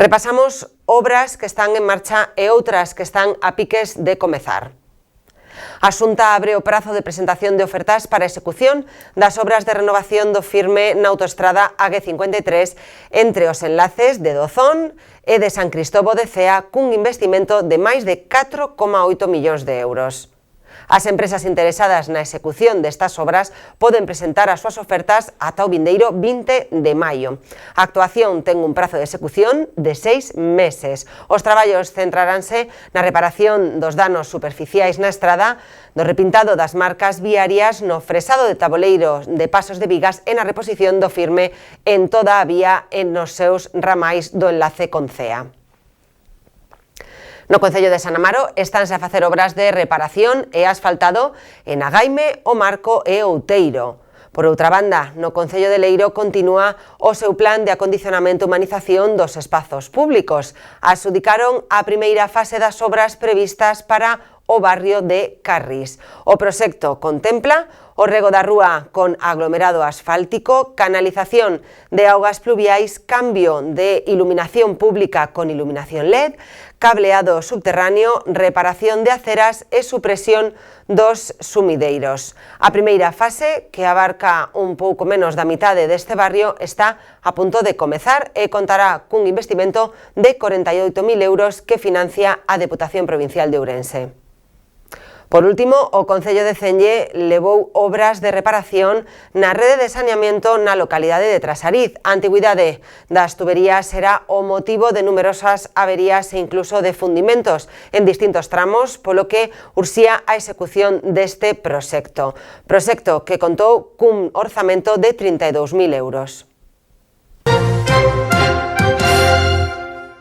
Repasamos obras que están en marcha e outras que están a piques de comezar. A Xunta abre o prazo de presentación de ofertas para a execución das obras de renovación do firme na autoestrada AG53 entre os enlaces de Dozón e de San Cristóbal de Cea cun investimento de máis de 4,8 millóns de euros. As empresas interesadas na execución destas obras poden presentar as súas ofertas ata o vindeiro 20 de maio. A actuación ten un prazo de execución de 6 meses. Os traballos centraránse na reparación dos danos superficiais na estrada, do repintado das marcas viarias, no fresado de taboleiros de pasos de vigas e na reposición do firme en toda a vía e nos seus ramais do enlace con Cea. No concello de San Amaro estánse a facer obras de reparación e asfaltado en Agaime, O Marco e Outeiro. Por outra banda, no concello de Leiro continúa o seu plan de acondicionamento e humanización dos espazos públicos. Adxudicaron a primeira fase das obras previstas para o barrio de Carris. O proxecto contempla o rego da rúa con aglomerado asfáltico, canalización de augas pluviais, cambio de iluminación pública con iluminación LED, cableado subterráneo, reparación de aceras e supresión dos sumideiros. A primeira fase, que abarca un pouco menos da mitade deste barrio, está a punto de comezar e contará cun investimento de 48.000 euros que financia a Deputación Provincial de Ourense. Por último, o Concello de Celle levou obras de reparación na rede de saneamento na localidade de Trasariz. A antigüidade das tuberías será o motivo de numerosas averías e incluso de fundimentos en distintos tramos, polo que urxía a execución deste proxecto. Proxecto que contou cun orzamento de 32.000 euros.